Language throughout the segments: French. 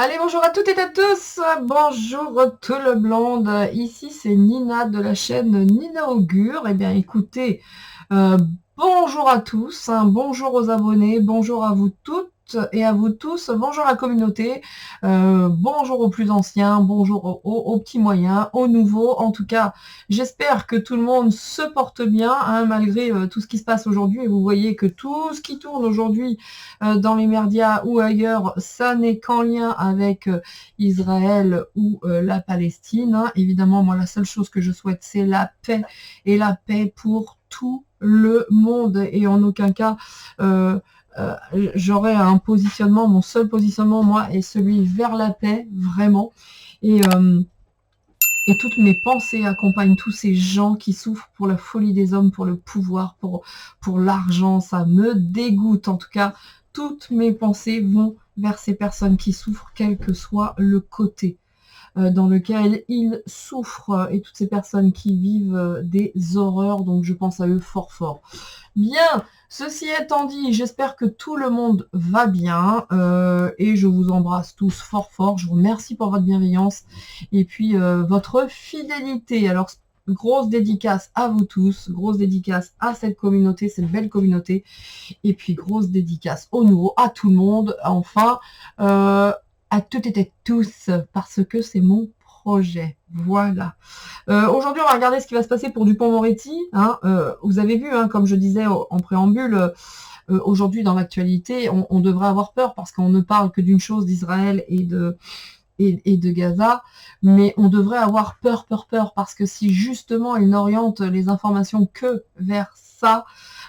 Allez, bonjour à toutes et à tous. Bonjour tout le monde. Ici, c'est Nina de la chaîne Nina Augure. Eh bien, écoutez, euh, bonjour à tous, hein, bonjour aux abonnés, bonjour à vous toutes et à vous tous, bonjour à la communauté, bonjour aux plus anciens, bonjour aux petits moyens, aux nouveaux. En tout cas, j'espère que tout le monde se porte bien, hein, malgré tout ce qui se passe aujourd'hui. Et vous voyez que tout ce qui tourne aujourd'hui dans les médias ou ailleurs, ça n'est qu'en lien avec Israël ou la Palestine, hein. Évidemment, moi, la seule chose que je souhaite, c'est la paix, et la paix pour tout le monde, et en aucun cas j'aurai un positionnement, mon seul positionnement, moi, est celui vers la paix, vraiment. Et toutes mes pensées accompagnent tous ces gens qui souffrent pour la folie des hommes, pour le pouvoir, pour l'argent. Ça me dégoûte. En tout cas, toutes mes pensées vont vers ces personnes qui souffrent, quel que soit le côté dans lequel ils souffrent, et toutes ces personnes qui vivent des horreurs. Donc je pense à eux fort fort. Bien, ceci étant dit, j'espère que tout le monde va bien, et je vous embrasse tous fort fort. Je vous remercie pour votre bienveillance et puis votre fidélité. Alors, grosse dédicace à vous tous, grosse dédicace à cette communauté, cette belle communauté, et puis grosse dédicace au nouveau, à tout le monde, enfin, à toutes et tous, parce que c'est mon projet. Voilà. Aujourd'hui, on va regarder ce qui va se passer pour Dupond-Moretti, hein. Vous avez vu, hein, comme je disais en préambule, aujourd'hui dans l'actualité, on devrait avoir peur parce qu'on ne parle que d'une chose, d'Israël et de Gaza, mais on devrait avoir peur, peur, peur, parce que si justement ils n'orientent les informations que vers ça,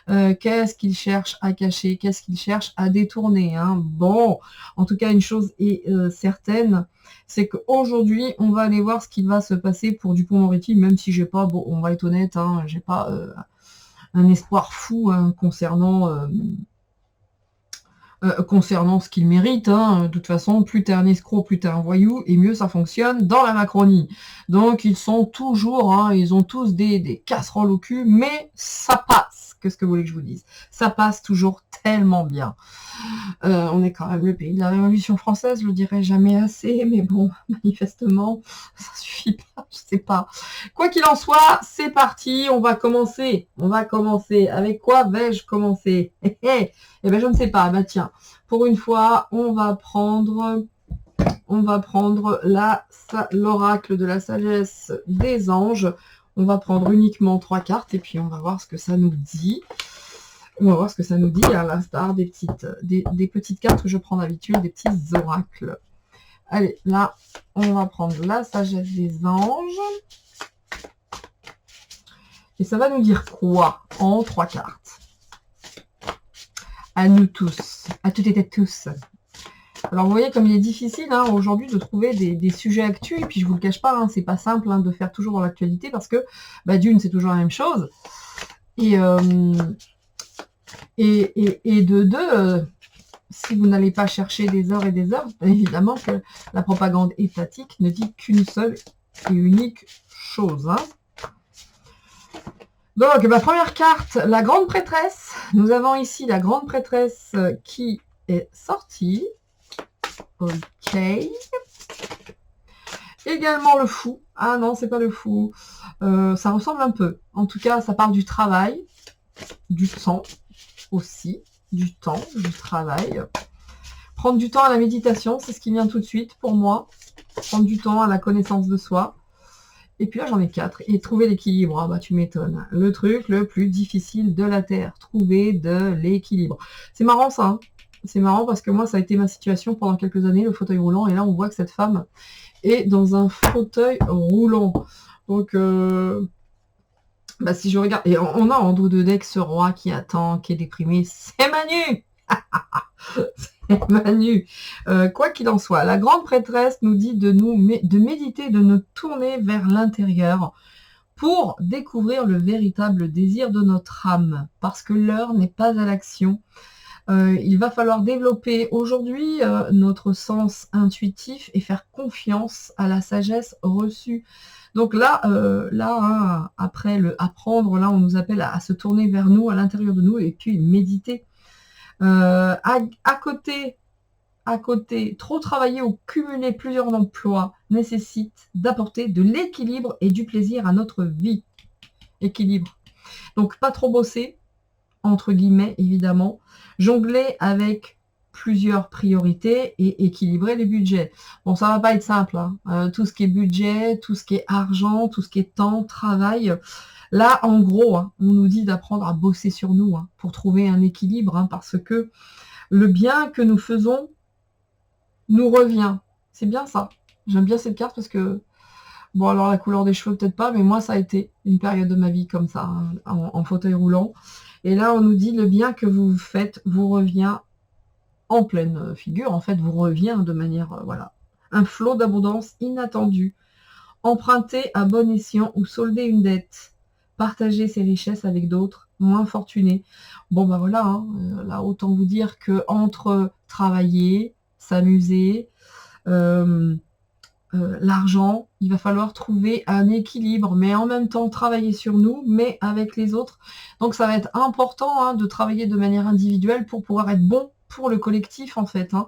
qu'est-ce qu'ils cherchent à cacher, qu'est-ce qu'ils cherchent à détourner, hein. Bon, en tout cas, une chose est certaine, c'est qu'aujourd'hui, on va aller voir ce qui va se passer pour Dupond-Moretti, même si j'ai pas, bon, on va être honnête, hein, j'ai pas un espoir fou, hein, concernant ce qu'il mérite, hein. De toute façon, plus t'es un escroc, plus t'es un voyou, et mieux ça fonctionne dans la Macronie. Donc ils sont toujours, hein, ils ont tous des casseroles au cul, mais ça passe. Qu'est-ce que vous voulez que je vous dise? Ça passe toujours tellement bien. On est quand même le pays de la Révolution française, je le dirai jamais assez, mais bon, manifestement, ça suffit pas, je sais pas. Quoi qu'il en soit, c'est parti, on va commencer. On va commencer. Avec quoi vais-je commencer? Eh ben, je ne sais pas. Bah tiens, pour une fois, on va prendre l'oracle de la sagesse des anges. On va prendre uniquement 3 cartes et puis on va voir ce que ça nous dit. On va voir ce que ça nous dit, à l'instar des petites cartes que je prends d'habitude, des petits oracles. Allez, là, on va prendre la sagesse des anges. Et ça va nous dire quoi en 3 cartes? À nous tous, à toutes et à tous. Alors, vous voyez comme il est difficile, hein, aujourd'hui de trouver des sujets actus, et puis je vous le cache pas, hein, c'est pas simple, hein, de faire toujours dans l'actualité, parce que, bah, d'une, c'est toujours la même chose, et de deux, si vous n'allez pas chercher des heures et des heures, évidemment que la propagande étatique ne dit qu'une seule et unique chose, hein. Donc, ma première carte, la grande prêtresse. Nous avons ici la grande prêtresse qui est sortie. Ok. Également le fou. Ah non, c'est pas le fou. Ça ressemble un peu. En tout cas, ça parle du travail, du temps aussi, du temps, du travail. Prendre du temps à la méditation, c'est ce qui vient tout de suite pour moi. Prendre du temps à la connaissance de soi. Et puis là, j'en ai 4. Et trouver l'équilibre, ah bah tu m'étonnes. Le truc le plus difficile de la Terre, trouver de l'équilibre. C'est marrant ça, hein. C'est marrant parce que moi, ça a été ma situation pendant quelques années, le fauteuil roulant. Et là, on voit que cette femme est dans un fauteuil roulant. Donc, bah, si je regarde... Et on a en dos de deck ce roi qui attend, qui est déprimé. C'est Manu. C'est Manu. Quoi qu'il en soit, la grande prêtresse nous dit de méditer, de nous tourner vers l'intérieur pour découvrir le véritable désir de notre âme, parce que l'heure n'est pas à l'action. Il va falloir développer aujourd'hui notre sens intuitif et faire confiance à la sagesse reçue. Donc là, hein, après le apprendre, là, on nous appelle à se tourner vers nous, à l'intérieur de nous, et puis méditer. À côté à côté, trop travailler ou cumuler plusieurs emplois nécessite d'apporter de l'équilibre et du plaisir à notre vie. Équilibre. Donc, pas trop bosser, entre guillemets, évidemment. Jongler avec plusieurs priorités et équilibrer les budgets. Bon, ça va pas être simple, hein. Tout ce qui est budget, tout ce qui est argent, tout ce qui est temps, travail. Là, en gros, hein, on nous dit d'apprendre à bosser sur nous, hein, pour trouver un équilibre, hein, parce que le bien que nous faisons nous revient. C'est bien ça. J'aime bien cette carte parce que, bon, alors la couleur des cheveux, peut-être pas, mais moi, ça a été une période de ma vie comme ça, hein, en fauteuil roulant. Et là, on nous dit le bien que vous faites vous revient en pleine figure, en fait, vous revient de manière, voilà, un flot d'abondance inattendu. Emprunter à bon escient ou solder une dette. Partager ses richesses avec d'autres moins fortunés. Bon, ben voilà, hein, là, autant vous dire que entre travailler, s'amuser, l'argent, il va falloir trouver un équilibre, mais en même temps travailler sur nous, mais avec les autres. Donc ça va être important, hein, de travailler de manière individuelle pour pouvoir être bon pour le collectif, en fait, hein.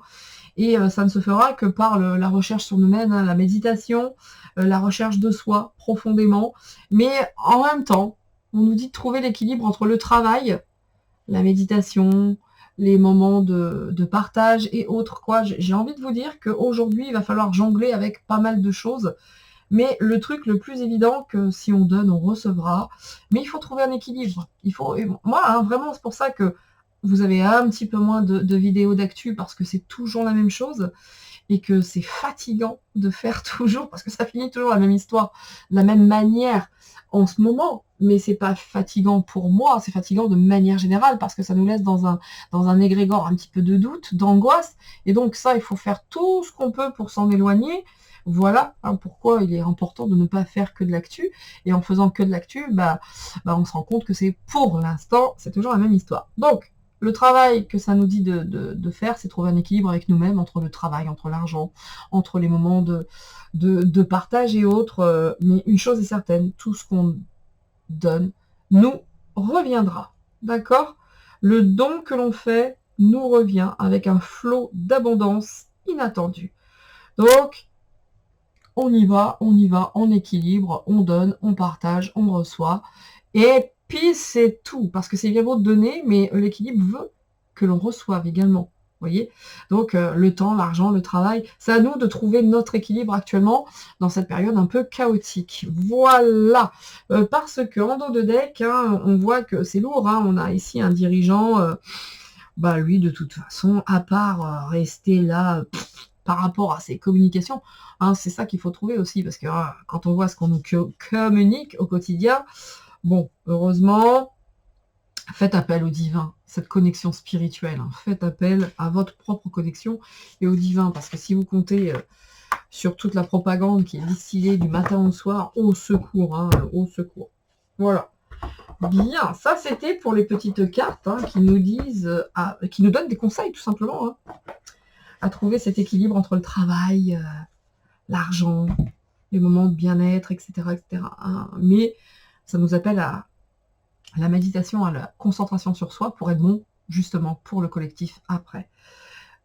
Et ça ne se fera que par la recherche sur nous-mêmes, hein, la méditation, la recherche de soi profondément. Mais en même temps, on nous dit de trouver l'équilibre entre le travail, la méditation, les moments de partage et autres, quoi. J'ai envie de vous dire qu'aujourd'hui, il va falloir jongler avec pas mal de choses. Mais le truc le plus évident, que si on donne, on recevra. Mais il faut trouver un équilibre. Moi, hein, vraiment, c'est pour ça que vous avez un petit peu moins de vidéos d'actu, parce que c'est toujours la même chose et que c'est fatigant de faire toujours, parce que ça finit toujours la même histoire, de la même manière en ce moment. Mais c'est pas fatigant pour moi, c'est fatigant de manière générale, parce que ça nous laisse dans un égrégore un petit peu de doute, d'angoisse. Et donc ça, il faut faire tout ce qu'on peut pour s'en éloigner. Voilà, hein, pourquoi il est important de ne pas faire que de l'actu. Et en faisant que de l'actu, on se rend compte que c'est, pour l'instant, c'est toujours la même histoire. Donc, le travail que ça nous dit de faire, c'est trouver un équilibre avec nous-mêmes, entre le travail, entre l'argent, entre les moments de partage et autres. Mais une chose est certaine, tout ce qu'on donne nous reviendra. D'accord? Le don que l'on fait nous revient avec un flot d'abondance inattendu. Donc, on y va, on équilibre, on donne, on partage, on reçoit. Et puis c'est tout, parce que c'est bien beau de donner, mais l'équilibre veut que l'on reçoive également. Vous voyez? Donc le temps, l'argent, le travail, c'est à nous de trouver notre équilibre actuellement dans cette période un peu chaotique. Voilà. Parce que en dos de deck, hein, on voit que c'est lourd, hein. On a ici un dirigeant, lui de toute façon, à part rester là par rapport à ses communications, hein, c'est ça qu'il faut trouver aussi, parce que quand on voit ce qu'on nous communique au quotidien, bon, heureusement, faites appel au divin, cette connexion spirituelle, hein. Faites appel à votre propre connexion et au divin, parce que si vous comptez sur toute la propagande qui est distillée du matin au soir, au secours, hein, au secours. Voilà. Bien, ça c'était pour les petites cartes, hein, qui nous disent, qui nous donnent des conseils tout simplement, hein, à trouver cet équilibre entre le travail, l'argent, les moments de bien-être, etc., hein. Mais ça nous appelle à la méditation, à la concentration sur soi pour être bon, justement, pour le collectif après.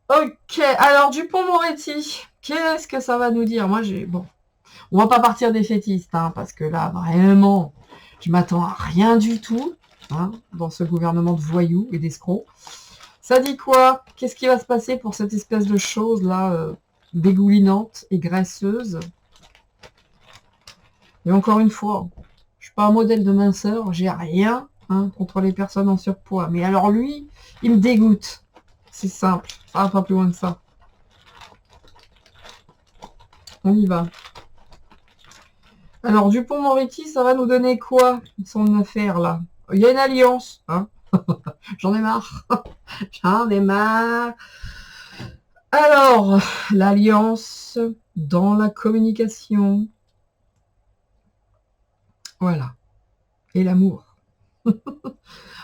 Ok, alors Dupond-Moretti, qu'est-ce que ça va nous dire? Moi, bon, on va pas partir des fétistes, hein, parce que là, vraiment, je m'attends à rien du tout, hein, dans ce gouvernement de voyous et d'escrocs. Ça dit quoi? Qu'est-ce qui va se passer pour cette espèce de chose-là, dégoulinante et graisseuse? Et encore une fois, je suis pas un modèle de minceur, j'ai rien, hein, contre les personnes en surpoids. Mais alors lui, il me dégoûte. C'est simple, ça va pas plus loin que ça. On y va. Alors, Dupond-Moretti, ça va nous donner quoi, son affaire, là? Il y a une alliance, hein. J'en ai marre. J'en ai marre. Alors, l'alliance dans la communication. Voilà. Et l'amour.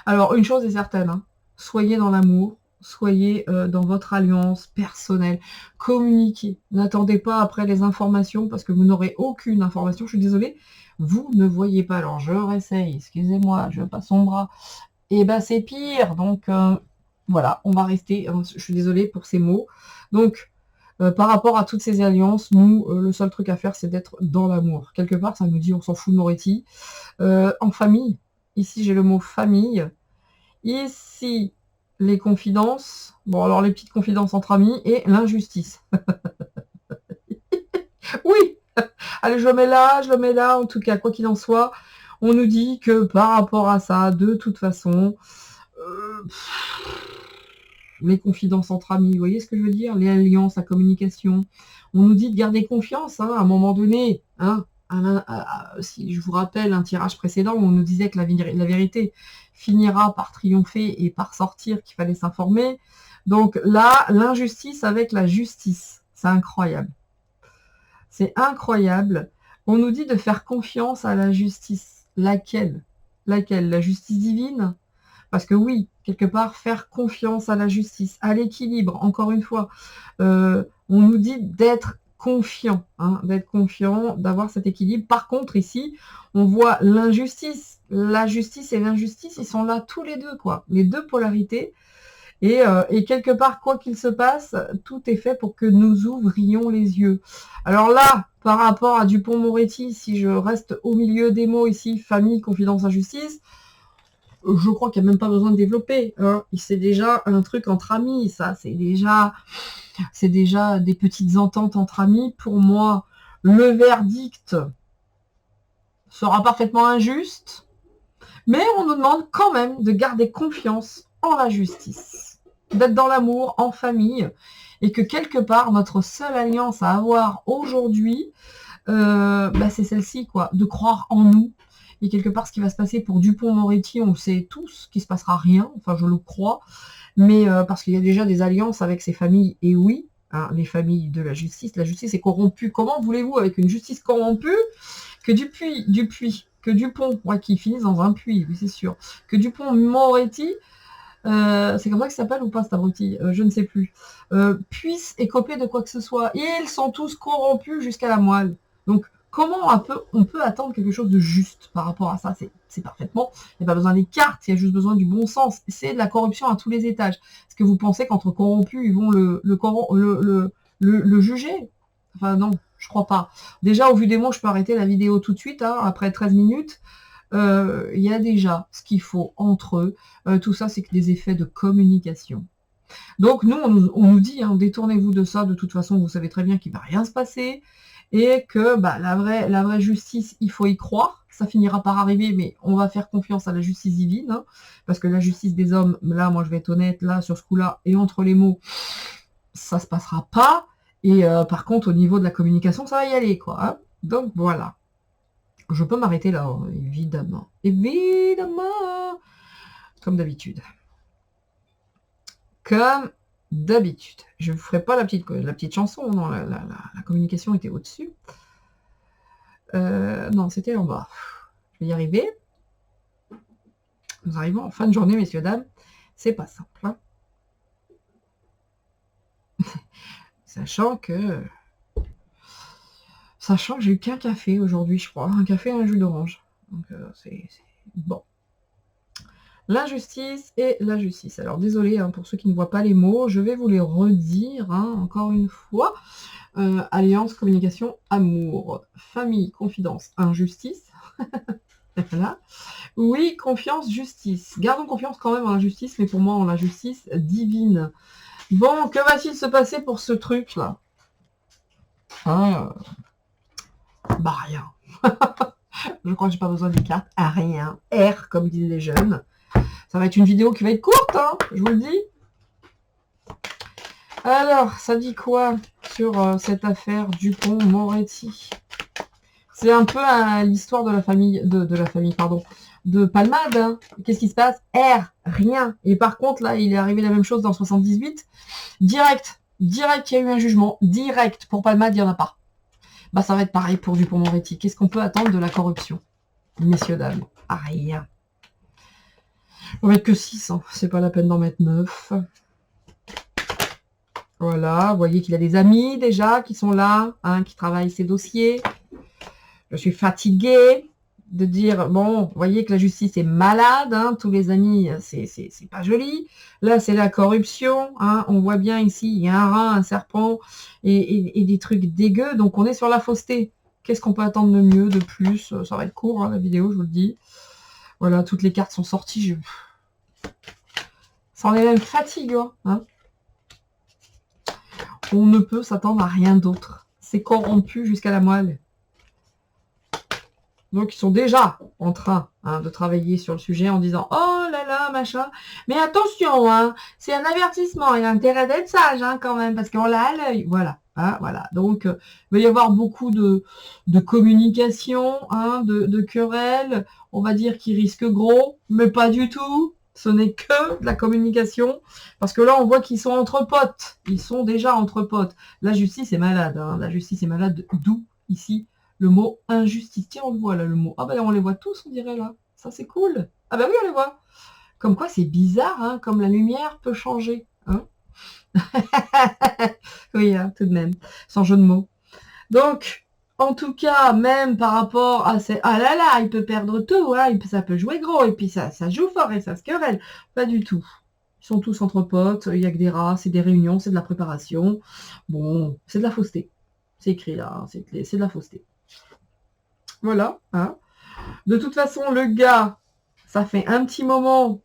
Alors, une chose est certaine, hein. Soyez dans l'amour, soyez dans votre alliance personnelle, communiquez. N'attendez pas après les informations, parce que vous n'aurez aucune information, je suis désolée, vous ne voyez pas. Alors, je réessaye, excusez-moi, je passe son bras. Et ben c'est pire, donc Voilà, on va rester, je suis désolée pour ces mots. Donc, par rapport à toutes ces alliances, nous, le seul truc à faire, c'est d'être dans l'amour. Quelque part, ça nous dit, on s'en fout de Moretti. En famille, ici j'ai le mot famille. Ici, les confidences. Bon, alors les petites confidences entre amis et l'injustice. Oui, allez, je le mets là. En tout cas, quoi qu'il en soit, on nous dit que par rapport à ça, de toute façon, les confidences entre amis, vous voyez ce que je veux dire? Les alliances, la communication. On nous dit de garder confiance, hein, à un moment donné. Hein, si je vous rappelle un tirage précédent où on nous disait que la vérité finira par triompher et par sortir, qu'il fallait s'informer. Donc là, l'injustice avec la justice, c'est incroyable. C'est incroyable. On nous dit de faire confiance à la justice. Laquelle? Laquelle? La justice divine? Parce que oui, quelque part, faire confiance à la justice, à l'équilibre, encore une fois. On nous dit d'être confiant, hein, d'être confiant, d'avoir cet équilibre. Par contre, ici, on voit l'injustice. La justice et l'injustice, ils sont là tous les deux, quoi. Les deux polarités. Et quelque part, quoi qu'il se passe, tout est fait pour que nous ouvrions les yeux. Alors là, par rapport à Dupond-Moretti, si je reste au milieu des mots ici, famille, confidence, injustice, je crois qu'il n'y a même pas besoin de développer. Hein. C'est déjà un truc entre amis, ça. C'est déjà des petites ententes entre amis. Pour moi, le verdict sera parfaitement injuste, mais on nous demande quand même de garder confiance en la justice, d'être dans l'amour, en famille, et que quelque part, notre seule alliance à avoir aujourd'hui, c'est celle-ci, quoi, de croire en nous. Et quelque part, ce qui va se passer pour Dupond-Moretti, on le sait tous qu'il ne se passera rien, enfin je le crois, mais parce qu'il y a déjà des alliances avec ces familles, et oui, hein, les familles de la justice est corrompue. Comment voulez-vous, avec une justice corrompue, que Dupond, ouais, qui finisse dans un puits, oui c'est sûr, que Dupond-Moretti, c'est comme ça que ça s'appelle ou pas cet abruti, je ne sais plus, puisse écoper de quoi que ce soit. Et ils sont tous corrompus jusqu'à la moelle. Donc, comment on peut attendre quelque chose de juste par rapport à ça? C'est parfaitement, il n'y a pas besoin des cartes, il y a juste besoin du bon sens. C'est de la corruption à tous les étages. Est-ce que vous pensez qu'entre corrompus, ils vont le juger? Enfin non, je crois pas. Déjà, au vu des mots, je peux arrêter la vidéo tout de suite, hein, après 13 minutes. Il y a déjà ce qu'il faut entre eux. Tout ça, c'est que des effets de communication. Donc, nous, on nous dit, hein, détournez-vous de ça. De toute façon, vous savez très bien qu'il ne va rien se passer. Et que la vraie justice, il faut y croire. Ça finira par arriver, mais on va faire confiance à la justice divine. Hein, parce que la justice des hommes, là, moi, je vais être honnête, là, sur ce coup-là, et entre les mots, ça se passera pas. Et par contre, au niveau de la communication, ça va y aller, quoi. Hein. Donc, voilà. Je peux m'arrêter là, hein, évidemment. Évidemment. Comme d'habitude. Comme d'habitude. Je ne vous ferai pas la petite chanson. Non, la communication était au-dessus. Non, c'était en bas. Je vais y arriver. Nous arrivons en fin de journée, messieurs, dames. C'est pas simple. Hein. Sachant que j'ai eu qu'un café aujourd'hui, je crois. Un café et un jus d'orange. Donc, c'est bon. L'injustice et la justice. Alors, désolé hein, pour ceux qui ne voient pas les mots, je vais vous les redire hein, encore une fois. Alliance, communication, amour, famille, confidence, injustice. Voilà. Oui, confiance, justice. Gardons confiance quand même en la justice, mais pour moi, en la justice divine. Bon, que va-t-il se passer pour ce truc-là? Bah, rien. Je crois que j'ai pas besoin des cartes. Ah, rien. R, comme disent les jeunes. Ça va être une vidéo qui va être courte, hein, je vous le dis. Alors, ça dit quoi sur cette affaire Dupond-Moretti? C'est un peu l'histoire de la famille, de Palmade. Hein. Qu'est-ce qui se passe? R, rien. Et par contre, là, il est arrivé la même chose dans 78. Direct, il y a eu un jugement. Direct. Pour Palmade, il n'y en a pas. Bah, ça va être pareil pour Dupond-Moretti. Qu'est-ce qu'on peut attendre de la corruption? Messieurs, dames. Ah, rien. On va mettre que 6, hein. C'est pas la peine d'en mettre 9. Voilà, vous voyez qu'il a des amis déjà qui sont là, hein, qui travaillent ses dossiers. Je suis fatiguée. de dire, bon, vous voyez que la justice est malade, hein, tous les amis, c'est pas joli. Là, c'est la corruption, hein, on voit bien ici, il y a un rat, un serpent et des trucs dégueux, donc on est sur la fausseté. Qu'est-ce qu'on peut attendre de mieux, de plus? Ça va être court, hein, la vidéo, je vous le dis. Voilà, toutes les cartes sont sorties. Ça en est même fatigant, hein. On ne peut s'attendre à rien d'autre. C'est corrompu jusqu'à la moelle. Donc, ils sont déjà en train, hein, de travailler sur le sujet en disant « Oh là là, machin, mais attention, hein, c'est un avertissement, il y a intérêt d'être sage, hein, quand même, parce qu'on l'a à l'œil. » Voilà, hein, voilà. Donc, il va y avoir beaucoup de communication, hein, de querelles, on va dire qu'ils risquent gros, mais pas du tout. Ce n'est que de la communication, parce que là, on voit qu'ils sont entre potes. Ils sont déjà entre potes. La justice est malade, hein, la justice est malade, d'où, ici, le mot injustice. Tiens, on le voit là, le mot. Ah ben on les voit tous, on dirait là. Ça, c'est cool. Ah ben oui, on les voit. Comme quoi, c'est bizarre, hein, comme la lumière peut changer. Hein. Oui, hein, tout de même. Sans jeu de mots. Donc, en tout cas, même par rapport à ces... Ah là là, il peut perdre tout, hein, ça peut jouer gros, et puis ça joue fort, et ça se querelle. Pas du tout. Ils sont tous entre potes, il n'y a que des rats, c'est des réunions, c'est de la préparation. Bon, c'est de la fausseté. C'est écrit là, hein, c'est de la fausseté. Voilà, hein. De toute façon, le gars, ça fait un petit moment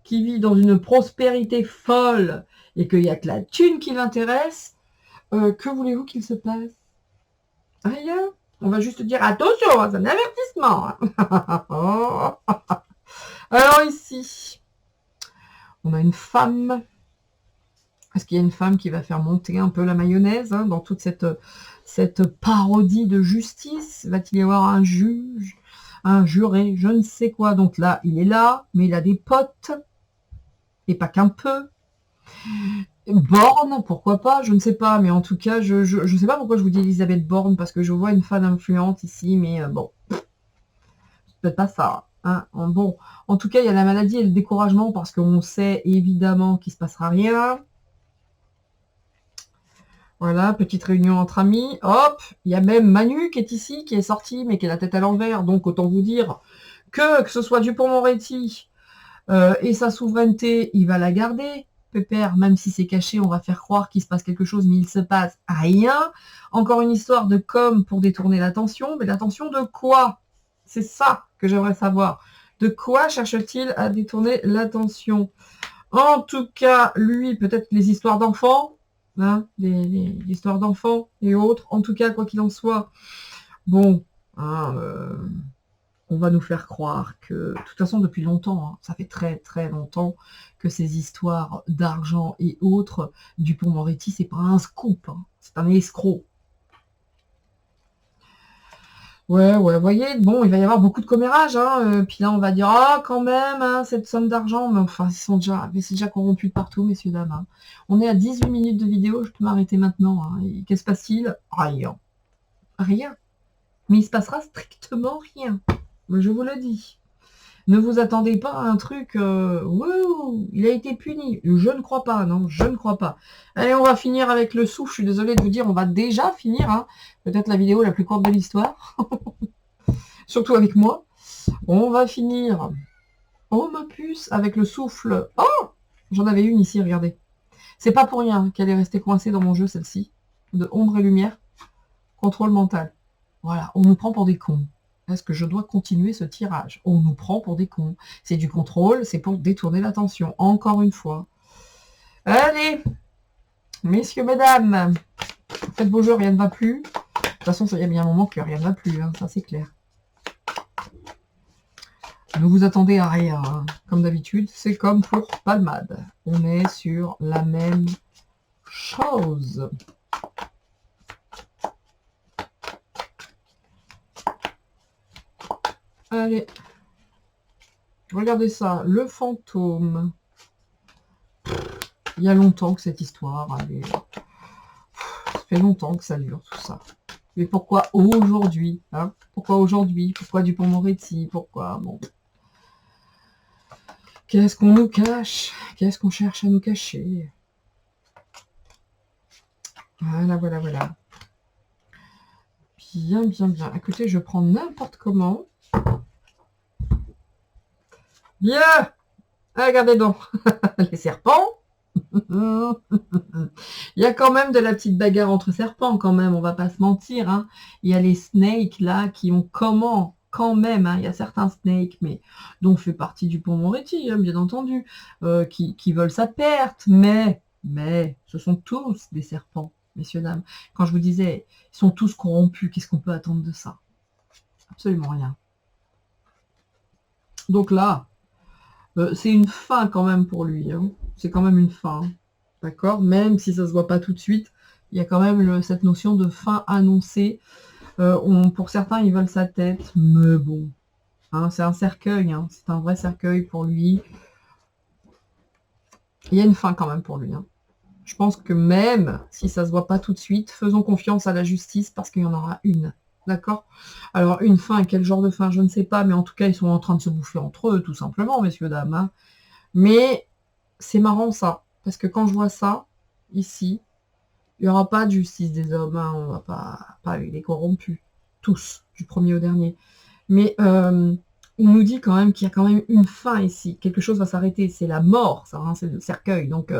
qu'il vit dans une prospérité folle et qu'il n'y a que la thune qui l'intéresse. Que voulez-vous qu'il se passe? Rien. On va juste dire attention, c'est un avertissement. Alors ici, on a une femme. Est-ce qu'il y a une femme qui va faire monter un peu la mayonnaise, hein, dans toute cette parodie de justice? Va-t-il y avoir un juge, un juré, je ne sais quoi? Donc là, il est là, mais il a des potes, et pas qu'un peu. Borne, pourquoi pas, je ne sais pas, mais en tout cas, je ne sais pas pourquoi je vous dis Elisabeth Borne, parce que je vois une femme influente ici, mais bon, peut-être pas ça. Hein. Bon, en tout cas, il y a la maladie et le découragement, parce qu'on sait évidemment qu'il ne se passera rien. Voilà, petite réunion entre amis. Hop, il y a même Manu qui est ici, qui est sorti, mais qui a la tête à l'envers. Donc, autant vous dire que ce soit Dupond-Moretti et sa souveraineté, il va la garder. Pépère, même si c'est caché, on va faire croire qu'il se passe quelque chose, mais il se passe rien. Encore une histoire de com pour détourner l'attention. Mais l'attention de quoi? C'est ça que j'aimerais savoir. De quoi cherche-t-il à détourner l'attention? En tout cas, lui, peut-être les histoires d'enfants. Hein, les histoires d'enfants et autres. En tout cas, quoi qu'il en soit, bon, hein, on va nous faire croire que, de toute façon, depuis longtemps, hein, ça fait très très longtemps que ces histoires d'argent et autres, Dupond-Moretti, c'est pas un scoop, hein, c'est un escroc. Ouais, vous voyez, bon, il va y avoir beaucoup de commérages, hein, puis là, on va dire, ah, quand même, hein, cette somme d'argent, mais enfin, c'est déjà corrompu de partout, messieurs, dames. Hein. On est à 18 minutes de vidéo, je peux m'arrêter maintenant. Hein. Qu'est-ce qui se passe-t-il? Rien. Rien. Mais il se passera strictement rien. Je vous le dis. Ne vous attendez pas à un truc, wouh, il a été puni. Je ne crois pas, non, je ne crois pas. Allez, on va finir avec le souffle. Je suis désolée de vous dire, on va déjà finir. Hein. Peut-être la vidéo la plus courte de l'histoire. Surtout avec moi. On va finir. Oh, ma puce, avec le souffle. Oh, j'en avais une ici, regardez. C'est pas pour rien qu'elle est restée coincée dans mon jeu, celle-ci. De ombre et lumière. Contrôle mental. Voilà, on nous prend pour des cons. Est-ce que je dois continuer ce tirage? On nous prend pour des cons. C'est du contrôle, c'est pour détourner l'attention. Encore une fois. Allez, messieurs, mesdames, faites vos jeux, rien ne va plus. De toute façon, il y a bien un moment que rien ne va plus, hein, ça c'est clair. Ne vous attendez à rien, hein. Comme d'habitude, c'est comme pour Palmade. On est sur la même chose. Allez, regardez ça, le fantôme. Il y a longtemps que cette histoire, allez, ça fait longtemps que ça dure tout ça. Mais pourquoi aujourd'hui, hein? Pourquoi aujourd'hui? Pourquoi Dupond-Moretti? Pourquoi? Bon. Qu'est-ce qu'on nous cache? Qu'est-ce qu'on cherche à nous cacher? Voilà, voilà, voilà. Bien, bien, bien. Écoutez, je prends n'importe comment. Bien. Regardez donc. Les serpents. Il y a quand même de la petite bagarre entre serpents, quand même, on va pas se mentir. Hein. Il y a les snakes, là, qui ont quand même, hein, il y a certains snakes, mais dont fait partie du pont Moretti, hein, bien entendu, qui veulent sa perte, mais, ce sont tous des serpents, messieurs, dames. Quand je vous disais, ils sont tous corrompus, qu'est-ce qu'on peut attendre de ça? Absolument rien. Donc là, c'est une fin quand même pour lui. Hein. C'est quand même une fin. D'accord? Même si ça ne se voit pas tout de suite, il y a quand même cette notion de fin annoncée. Pour certains, ils veulent sa tête, mais bon. Hein, c'est un cercueil, hein, c'est un vrai cercueil pour lui. Il y a une fin quand même pour lui. Hein. Je pense que même si ça ne se voit pas tout de suite, faisons confiance à la justice parce qu'il y en aura une. D'accord? Alors, une fin, quel genre de fin, je ne sais pas, mais en tout cas, ils sont en train de se bouffer entre eux, tout simplement, messieurs, dames. Hein. Mais c'est marrant ça, parce que quand je vois ça, ici, il n'y aura pas de justice des hommes, hein, on va pas les corrompus, tous, du premier au dernier. Mais on nous dit quand même qu'il y a quand même une fin ici, quelque chose va s'arrêter, c'est la mort, ça, hein, c'est le cercueil, donc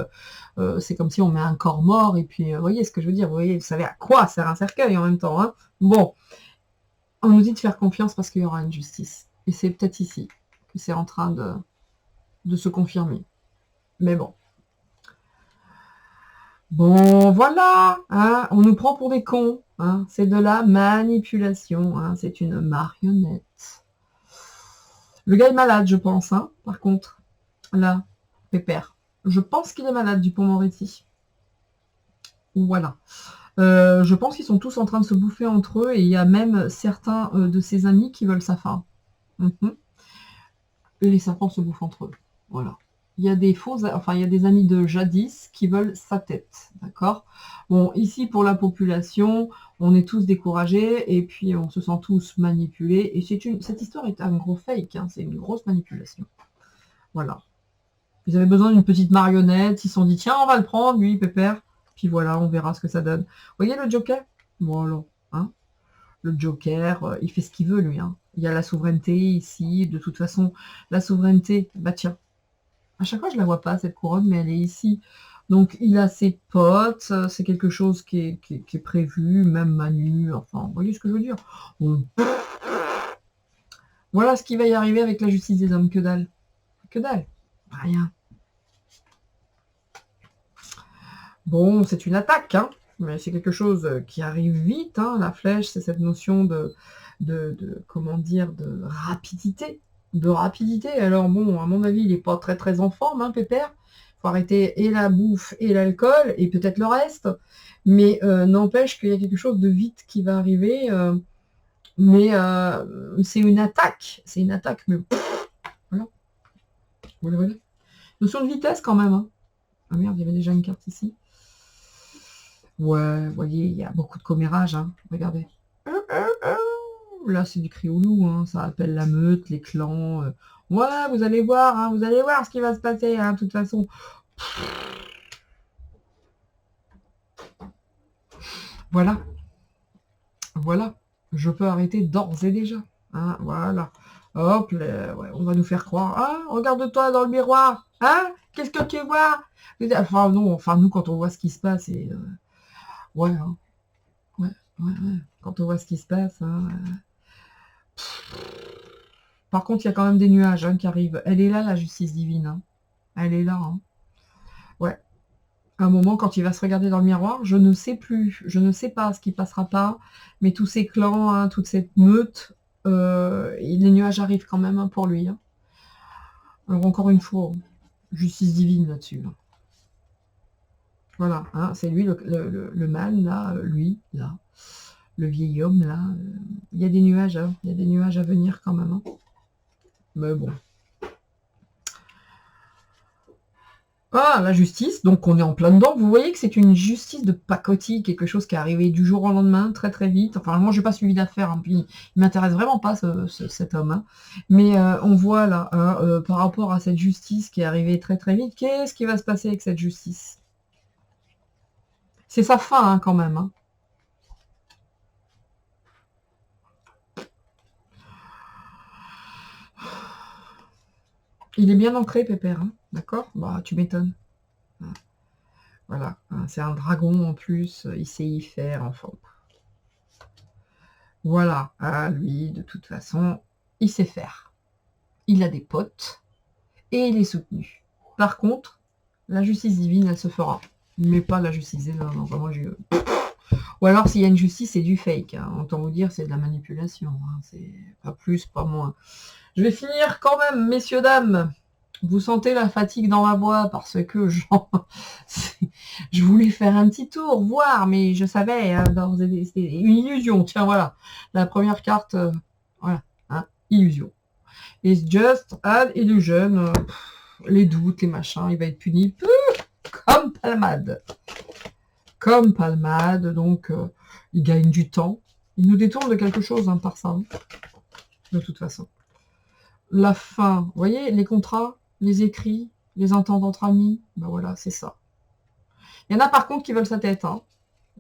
c'est comme si on met un corps mort, et puis vous voyez ce que je veux dire, vous savez à quoi sert un cercueil en même temps. Hein. Bon, on nous dit de faire confiance parce qu'il y aura une justice, et c'est peut-être ici que c'est en train de se confirmer. Mais bon. Bon, voilà, hein, on nous prend pour des cons, hein, c'est de la manipulation, hein, c'est une marionnette. Le gars est malade, je pense, hein, par contre, là, pépère. Je pense qu'il est malade, Dupond-Moretti. Voilà. Je pense qu'ils sont tous en train de se bouffer entre eux, et il y a même certains de ses amis qui veulent sa fin. Les serpents se bouffent entre eux, voilà. Il y a des il y a des amis de jadis qui veulent sa tête, d'accord? Bon, ici, pour la population, on est tous découragés et puis on se sent tous manipulés. Et cette histoire est un gros fake, hein, c'est une grosse manipulation. Voilà. Ils avaient besoin d'une petite marionnette, ils se sont dit, tiens, on va le prendre, lui, pépère. Puis voilà, on verra ce que ça donne. Vous voyez le Joker? Voilà, hein? Le Joker, il fait ce qu'il veut, lui. Hein. Il y a la souveraineté ici. De toute façon, la souveraineté, bah tiens, à chaque fois, je la vois pas, cette couronne, mais elle est ici. Donc, il a ses potes, c'est quelque chose qui est prévu, même Manu, enfin, vous voyez ce que je veux dire. Bon. Voilà ce qui va y arriver avec la justice des hommes, que dalle. Que dalle. Rien. Bon, c'est une attaque, hein, mais c'est quelque chose qui arrive vite, hein. La flèche, c'est cette notion comment dire, de rapidité. De rapidité. Alors bon, à mon avis, il n'est pas très très en forme, hein, pépère. Faut arrêter et la bouffe et l'alcool, et peut-être le reste. Mais n'empêche qu'il y a quelque chose de vite qui va arriver. Mais c'est une attaque. C'est une attaque, mais voilà. Voilà. Notion de vitesse quand même. Hein. Ah merde, il y avait déjà une carte ici. Ouais, vous voyez, il y a beaucoup de commérages, hein. Regardez. Là, c'est du cri au loup, hein. Ça appelle la meute, les clans. Ouais, vous allez voir, hein, vous allez voir ce qui va se passer, hein, de toute façon. Voilà. Voilà. Je peux arrêter d'ores et déjà. Hein, voilà. Hop, ouais, on va nous faire croire. Ah, regarde-toi dans le miroir. Hein? Qu'est-ce que tu vois? Enfin, non, enfin, nous, quand on voit ce qui se passe, et ouais, hein. Ouais, ouais, ouais. Quand on voit ce qui se passe, hein, par contre, il y a quand même des nuages, hein, qui arrivent. Elle est là, la justice divine. Hein. Elle est là. Hein. Ouais. À un moment, quand il va se regarder dans le miroir, je ne sais plus. Je ne sais pas ce qui passera pas. Mais tous ces clans, hein, toute cette meute, les nuages arrivent quand même, hein, pour lui. Hein. Alors encore une fois, justice divine là-dessus. Là. Voilà. Hein, c'est lui le mal, là. Lui, là. Le vieil homme, là. Il y a des nuages. Hein, il y a des nuages à venir quand même. Hein. Mais bon. Ah, la justice, donc on est en plein dedans. Vous voyez que c'est une justice de pacotille, quelque chose qui est arrivé du jour au lendemain, très très vite. Enfin, moi, je n'ai pas suivi d'affaires, hein, puis il m'intéresse vraiment pas cet homme. Hein. Mais on voit là, hein, par rapport à cette justice qui est arrivée très très vite, qu'est-ce qui va se passer avec cette justice? C'est sa fin, hein, quand même. Hein. Il est bien ancré, Pépère, hein, d'accord? Bah, tu m'étonnes. Voilà, hein, c'est un dragon en plus, il sait y faire, enfin. Voilà, ah, lui, de toute façon, il sait faire. Il a des potes et il est soutenu. Par contre, la justice divine, elle se fera. Mais pas la justice divine, non, vraiment, ou alors, s'il y a une justice, c'est du fake. Hein. Autant vous dire, c'est de la manipulation. Hein. C'est pas plus, pas moins. Je vais finir quand même, messieurs, dames. Vous sentez la fatigue dans ma voix parce que je voulais faire un petit tour, voir, mais je savais, hein, c'était une illusion. Tiens, voilà. La première carte, voilà, hein, illusion. It's just an illusion. Les doutes, les machins, il va être puni comme palmade. Comme palmade, donc il gagne du temps. Il nous détourne de quelque chose hein, par ça, hein, de toute façon. La fin, vous voyez, les contrats, les écrits, les ententes entre amis, ben voilà, c'est ça. Il y en a par contre qui veulent sa tête. Hein.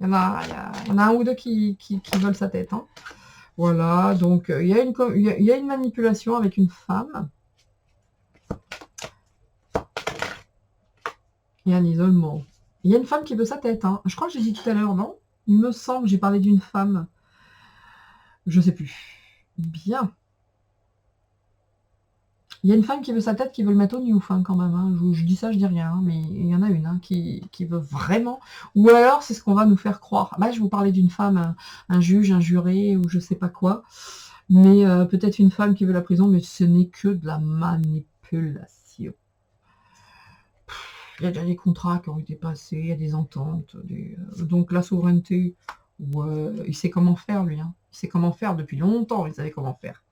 Il y en a un ou deux qui veulent sa tête. Hein. Voilà, donc il y a une manipulation avec une femme. Il y a un isolement. Il y a une femme qui veut sa tête. Hein. Je crois que j'ai dit tout à l'heure, non? Il me semble que j'ai parlé d'une femme. Je sais plus. Bien. Il y a une femme qui veut sa tête, qui veut le mettre au Newf, hein, quand même. Hein. Je dis ça, je dis rien, hein, mais il y en a une hein, qui veut vraiment. Ou alors, c'est ce qu'on va nous faire croire. Bah, je vous parlais d'une femme, un juge, un juré, ou je sais pas quoi. Mais peut-être une femme qui veut la prison, mais ce n'est que de la manipulation. Il y a déjà des contrats qui ont été passés, il y a des ententes. Donc la souveraineté, ouais, il sait comment faire, lui. Hein. Il sait comment faire depuis longtemps, il savait comment faire.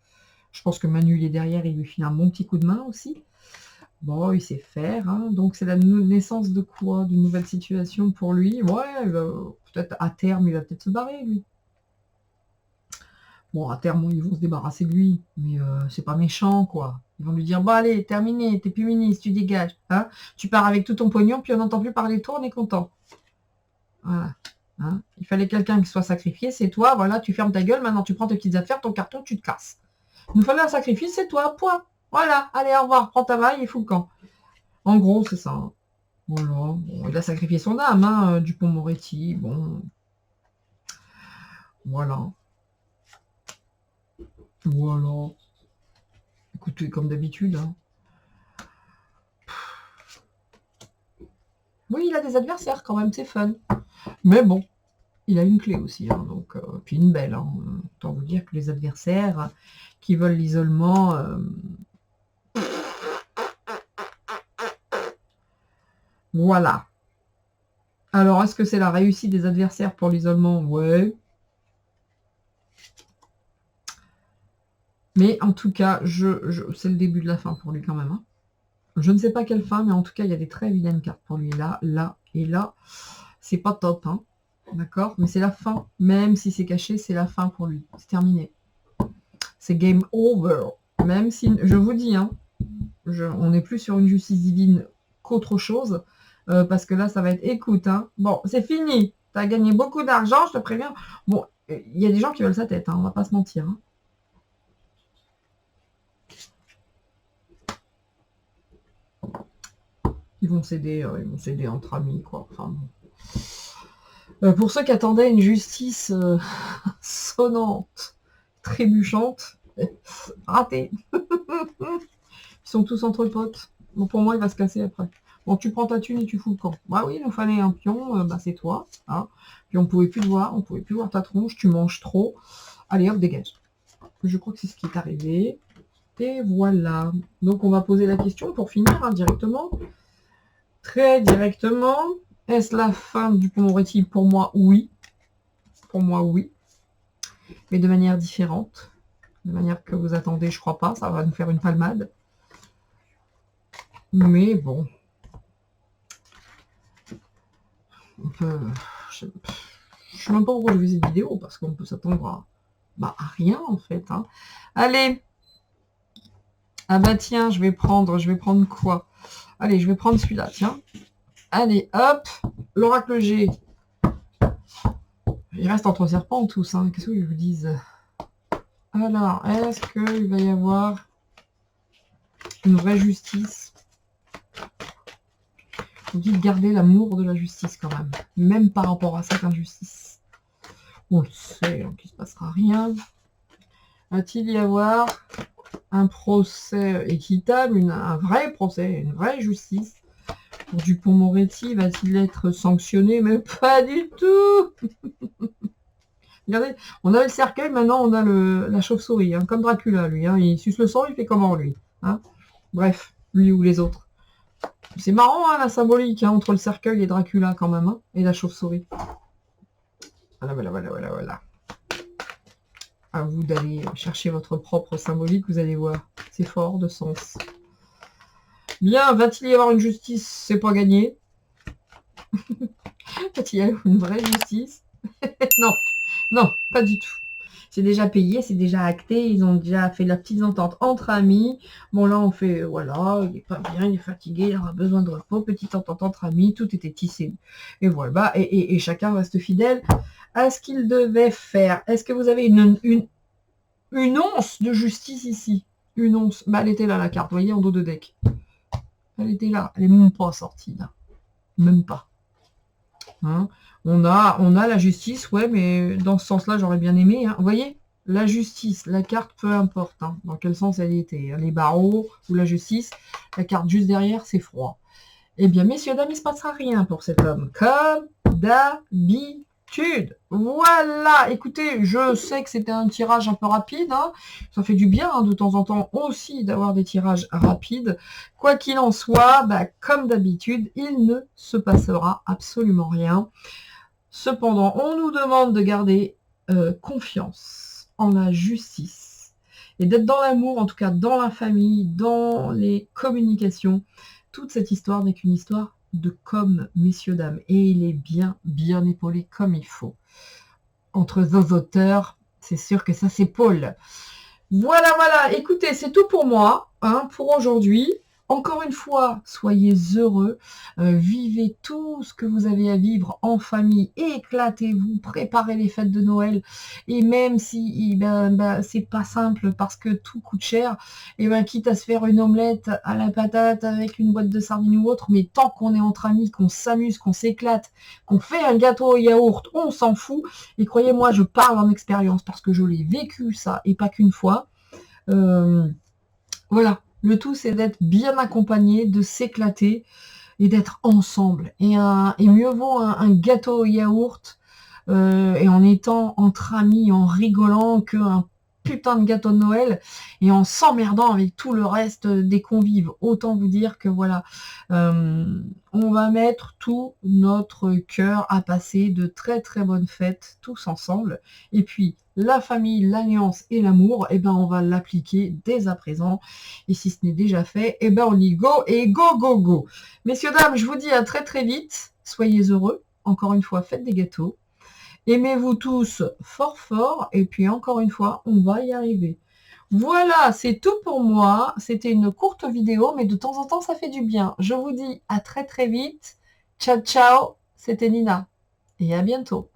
Je pense que Manu, il est derrière, il lui file un bon petit coup de main aussi. Bon, il sait faire. Hein. Donc, c'est la naissance de quoi? D'une nouvelle situation pour lui. Ouais, peut-être à terme, il va peut-être se barrer, lui. Bon, à terme, ils vont se débarrasser de lui. Mais c'est pas méchant, quoi. Ils vont lui dire, bon, allez, terminé, t'es plus ministre, tu dégages. Hein. Tu pars avec tout ton pognon, puis on n'entend plus parler de toi, on est content. Voilà. Hein. Il fallait quelqu'un qui soit sacrifié, c'est toi, voilà, tu fermes ta gueule, maintenant tu prends tes petites affaires, ton carton, tu te casses. Il nous fallait un sacrifice, c'est toi, point. Voilà, allez, au revoir, prends ta maille et fous le camp. En gros, c'est ça. Hein. Voilà, bon, il a sacrifié son âme, hein, Dupond-Moretti, bon. Voilà. Voilà. Écoutez, comme d'habitude. Hein. Oui, il a des adversaires quand même, c'est fun. Mais bon, il a une clé aussi, hein, donc, puis une belle. Hein. Autant vous dire que les adversaires qui veulent l'isolement... Voilà. Alors, est-ce que c'est la réussite des adversaires pour l'isolement? Ouais. Mais en tout cas, c'est le début de la fin pour lui quand même. Hein. Je ne sais pas quelle fin, mais en tout cas, il y a des très vilaines cartes pour lui. Là, là et là, c'est pas top. Hein. D'accord? Mais c'est la fin. Même si c'est caché, c'est la fin pour lui. C'est terminé. C'est game over. Même si, je vous dis, hein, on n'est plus sur une justice divine qu'autre chose. Parce que là, ça va être, écoute, hein, bon, c'est fini. Tu as gagné beaucoup d'argent, je te préviens. Bon, il y a des gens qui veulent sa tête, hein, on va pas se mentir. Hein. Ils vont céder entre amis, quoi. Enfin, bon. Pour ceux qui attendaient une justice sonnante, trébuchante, raté. Ils sont tous entre potes. Bon, pour moi, il va se casser après. Bon, tu prends ta thune et tu fous le camp. Bah oui, il nous fallait un pion, bah c'est toi. Hein. Puis on pouvait plus te voir, on pouvait plus voir ta tronche, tu manges trop. Allez, hop, dégage. Je crois que c'est ce qui est arrivé. Et voilà. Donc on va poser la question pour finir hein, directement. Très directement. Est-ce la fin du Dupond-Moretti? Pour moi, oui. Pour moi, oui. Mais de manière différente. De manière que vous attendez, je crois pas. Ça va nous faire une palmade. Mais bon. On peut... Je sais même pas pourquoi je fais cette vidéo, parce qu'on peut s'attendre à rien, en fait. Hein. Allez. Ah bah tiens, je vais prendre quoi? Allez, je vais prendre celui-là, tiens. Allez, hop. L'oracle G. Il reste entre serpents tous, hein. Qu'est-ce que je vous dise? Alors, est-ce qu'il va y avoir une vraie justice. Vous dites garder l'amour de la justice quand même par rapport à cette injustice. On le sait, donc il ne se passera rien. Va-t-il y avoir un procès équitable, un vrai procès, une vraie justice pour Dupond-Moretti? Va-t-il être sanctionné? Mais pas du tout. Regardez, on a le cercueil, maintenant on a la chauve-souris, hein, comme Dracula, lui. Hein, il suce le sang, il fait comment, lui, hein? Bref, lui ou les autres. C'est marrant, hein, la symbolique, hein, entre le cercueil et Dracula, quand même, hein, et la chauve-souris. Voilà. À vous d'aller chercher votre propre symbolique, vous allez voir. C'est fort de sens. Bien, va-t-il y avoir une justice? C'est pas gagné. Va-t-il y avoir une vraie justice? Non, pas du tout. C'est déjà payé, c'est déjà acté, ils ont déjà fait la petite entente entre amis. Bon, là, on fait, voilà, il n'est pas bien, il est fatigué, il aura besoin de repos, petite entente entre amis, tout était tissé. Et voilà, et chacun reste fidèle à ce qu'il devait faire. Est-ce que vous avez une once de justice ici? Une once. Bah, elle était là, la carte, vous voyez, en dos de deck. Elle était là, elle n'est même pas sortie, là. Même pas. Hein, on a la justice, ouais, mais dans ce sens-là, j'aurais bien aimé. Hein. Vous voyez, la justice, la carte, peu importe hein, dans quel sens elle était. Hein, les barreaux ou la justice, la carte juste derrière, c'est froid. Eh bien, messieurs, dames, il ne se passera rien pour cet homme. Comme d'habitude. Voilà, écoutez, je sais que c'était un tirage un peu rapide. Hein. Ça fait du bien hein, de temps en temps aussi d'avoir des tirages rapides. Quoi qu'il en soit, bah, comme d'habitude, il ne se passera absolument rien. Cependant, on nous demande de garder confiance en la justice et d'être dans l'amour, en tout cas dans la famille, dans les communications. Toute cette histoire n'est qu'une histoire de com, messieurs, dames. Et il est bien épaulé comme il faut. Entre deux auteurs, c'est sûr que ça s'épaule. Voilà. Écoutez, c'est tout pour moi, hein, pour aujourd'hui. Encore une fois, soyez heureux, vivez tout ce que vous avez à vivre en famille, éclatez-vous, préparez les fêtes de Noël, et même si c'est pas simple parce que tout coûte cher, et ben quitte à se faire une omelette à la patate avec une boîte de sardines ou autre, mais tant qu'on est entre amis, qu'on s'amuse, qu'on s'éclate, qu'on fait un gâteau au yaourt, on s'en fout, et croyez-moi, je parle en expérience parce que je l'ai vécu ça, et pas qu'une fois. Voilà. Le tout, c'est d'être bien accompagné, de s'éclater et d'être ensemble. Et mieux vaut un gâteau au yaourt et en étant entre amis, en rigolant, qu'un putain de gâteau de Noël et en s'emmerdant avec tout le reste des convives. Autant vous dire que voilà, on va mettre tout notre cœur à passer de très bonnes fêtes tous ensemble. Et puis, la famille, l'alliance et l'amour, eh ben, on va l'appliquer dès à présent. Et si ce n'est déjà fait, eh ben, on y go et go. Messieurs, dames, je vous dis à très vite. Soyez heureux. Encore une fois, faites des gâteaux. Aimez-vous tous fort. Et puis, encore une fois, on va y arriver. Voilà, c'est tout pour moi. C'était une courte vidéo, mais de temps en temps, ça fait du bien. Je vous dis à très vite. Ciao. C'était Nina. Et à bientôt.